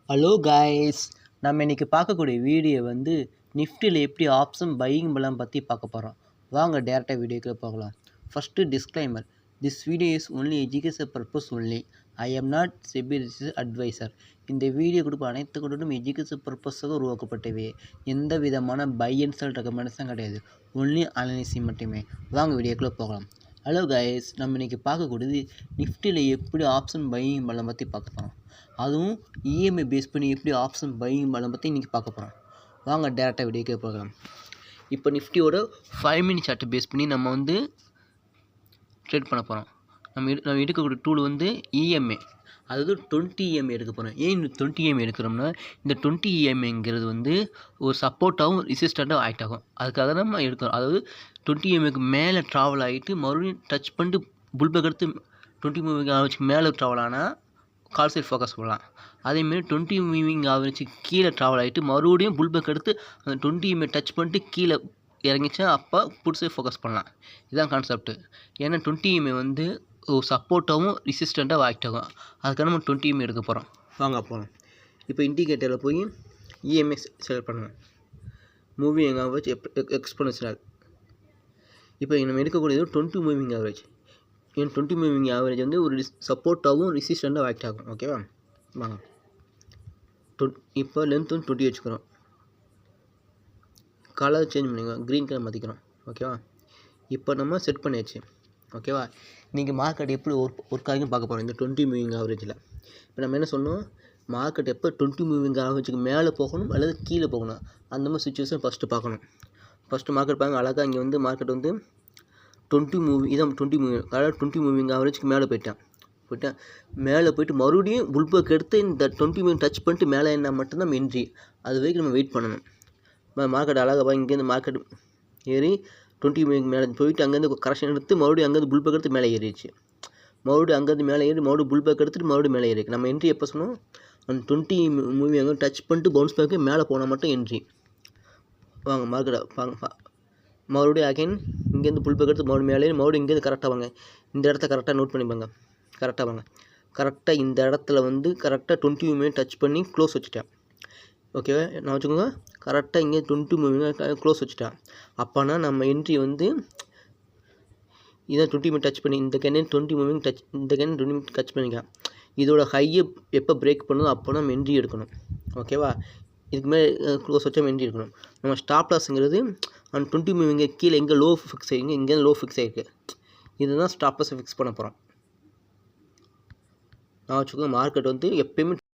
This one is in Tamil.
ஹலோ காய்ஸ், நம்ம இன்றைக்கி பார்க்கக்கூடிய வீடியோ வந்து நிஃப்டியில் எப்படி ஆப்ஷன் பையிங் பலம் பற்றி பார்க்க போகிறோம். வாங்க டேரெக்டாக வீடியோக்குள்ளே போகலாம். First disclaimer, this video is only education purpose only. I am not SEBI advisor. இந்த வீடியோ கொடுப்ப அனைத்து கொண்டும் எஜுகேஷன் பர்பஸாக உருவாக்கப்பட்டவை. எந்த விதமான பை அண்ட் செல் ரெக்கமெண்டேஷன் கிடையாது, ஒன்லி அனாலிசிஸ் மட்டுமே. வாங்க வீடியோக்குள்ளே போகலாம். ஹலோ காய்ஸ், நம்ம இன்றைக்கி பார்க்கக்கூடியது நிஃப்டியில் எப்படி ஆப்ஷன் பையிங் பலம் பற்றி பார்க்க போகிறோம். அதுவும் இஎம்ஐ பேஸ் பண்ணி எப்படி ஆப்ஷன் பையிங் பலம் பற்றி இன்றைக்கி பார்க்க போகிறோம். வாங்க டேரெக்டாக வீடியோக்கே போகலாம். இப்போ நிஃப்டியோட 5 மினிட் சார்ட்டை பேஸ் பண்ணி நம்ம வந்து ட்ரேட் பண்ண போகிறோம். நம்ம எடுக்கக்கூடிய டூல் வந்து இஎம்ஐ, அதாவது 20 EMA எடுக்க போகிறோம். ஏன் இந்த 20 EMA எடுக்கிறோம்னா, இந்த 20 EMAங்கிறது வந்து ஒரு சப்போர்ட்டாகவும் ரெசிஸ்டண்ட்டாகவும் ஆக்ட் ஆகும். அதுக்காக தான் நம்ம எடுக்கிறோம். அதாவது 20 EMAக்கு மேலே ட்ராவல் ஆகிட்டு மறுபடியும் டச் பண்ணிட்டு புல்பேக் எடுத்து 20 மூவிங் ஆவரேஜ்க்கு மேலே ட்ராவல் ஆனால் கால் சைட் ஃபோக்கஸ் பண்ணலாம். அதேமாரி 20 மூவிங் ஆவரேஜ்க்கு கீழே ட்ராவல் ஆகிட்டு மறுபடியும் புல்பேக் எடுத்து அந்த 20 EMA டச் பண்ணிட்டு கீழே இறங்கிச்சா அப்போ புட் சைட் ஃபோக்கஸ் பண்ணலாம். இதுதான் கான்செப்ட்டு. ஏன்னா 20 EMA வந்து ஒரு சப்போர்ட்டாகவும் ரெசிஸ்டண்ட்டாகவும் ஆக்ட் ஆகும். அதுக்காக நம்ம 20 EMA எடுக்க போகிறோம். வாங்க போகலாம். இப்போ இண்டிகேட்டரில் போய் இஎம்ஐ செலக்ட் பண்ணுவேன். Moving average exponential. இப்போ நம்ம எடுக்கக்கூடியது 20 மூவிங் ஆவரேஜ். ஏன் 20 மூவிங் ஆவரேஜ் வந்து ஒரு சப்போர்ட்டாகவும் ரெசிஸ்டண்ட்டாகவும் ஆக்ட் ஆகும். ஓகேவா? வாங்க. இப்போ லென்த் வந்து 20 வச்சுக்கிறோம். கலர் சேஞ்ச் பண்ணிக்கலாம், க்ரீன் கலர் மாற்றிக்கிறோம். ஓகேவா? இப்போ நம்ம செட் பண்ணியாச்சு. ஓகேவா? நீங்கள் மார்க்கெட் எப்படி ஒர்க் ஆகியும் பார்க்க போகிறோம் இந்த 20 மூவிங் ஆவரேஜில். இப்போ நம்ம என்ன சொன்னோம், மார்க்கெட் எப்போ 20 மூவிங் ஆவரேஜுக்கு மேலே போகணும் அல்லது கீழே போகணும், அந்த மாதிரி சுச்சுவேஷன் ஃபஸ்ட்டு பார்க்கணும். ஃபஸ்ட்டு மார்க்கெட் பாருங்கள், அழகாக இங்கே வந்து மார்க்கெட் வந்து 20 மூவிங், இதான் 20 மூவிங், அதாவது 20 மூவிங் ஆவரேஜுக்கு மேலே போயிட்டேன். மேலே போயிட்டு மறுபடியும் புல்பேக் எடுத்து இந்த 20 மூவிங் டச் பண்ணிட்டு மேலே என்ன மட்டும்தான் நம்ம என்ட்ரி. அது வரைக்கும் நம்ம வெயிட் பண்ணணும். மார்க்கெட் அழகாக இங்கேருந்து மார்க்கெட் ஏறி 20 மூவிங் மேலே போயிட்டு அங்கேருந்து கரெக்ஷன் எடுத்து மறுபடியும் அங்கேருந்து புல்பேக் எடுத்து மேலே ஏறிடுச்சு. மறுபடியும் அங்கேருந்து மேலே ஏறி மறுபடியும் புல்பேக் எடுத்துகிட்டு மறுபடியும் மேலே ஏறிருக்கு. நம்ம என்ட்ரி எப்போ சொன்னோம், அந்த 20 மூவிங் அங்கே டச் பண்ணிட்டு பவுன்ஸ் பேக்கு மேலே போனால் மட்டும் என்ட்ரி. வாங்க மார்க்கெட்டை வாங்க. மறுபடியும் அகைன் இங்கேருந்து புல்பேக் எடுத்து மறுபடியும் மேலே ஏறி மறுபடியும் இங்கேருந்து கரெக்டாக வாங்க. இந்த இடத்த கரெக்டாக நோட் பண்ணிப்பாங்க. கரெக்டாக வாங்க. கரெக்டாக இந்த இடத்துல வந்து கரெக்டாக 20 மூவிங் டச் பண்ணி க்ளோஸ் வச்சுட்டேன். ஓகேவா? நான் வச்சுக்கோங்க, கரெக்டாக இங்கே 20 மூவிங் க்ளோஸ் வச்சுட்டேன். அப்போனா நம்ம என்ட்ரி வந்து இதான் 20 மூவிங் டச் பண்ணி இந்த கேன் 20 மூவிங் டச், இந்த கேன் 20 மூவிங் டச் பண்ணிக்கலாம். இதோட ஹையை எப்போ பிரேக் பண்ணுதோ அப்போ நம்ம என்ட்ரி எடுக்கணும். ஓகேவா? இதுக்கு மேலே க்ளோஸ் வச்சா என்ட்ரி எடுக்கணும். நம்ம ஸ்டாப் லாஸுங்கிறது அந்த 20 மூவிங்க கீழே எங்கே லோ ஃபிக்ஸ் ஆகிங்க, இங்கே லோ ஃபிக்ஸ் ஆகிருக்கு. இதுதான் ஸ்டாப் லாஸை ஃபிக்ஸ் பண்ண போகிறோம். நான் வச்சுக்கோங்க, மார்க்கெட் வந்து எப்போயுமே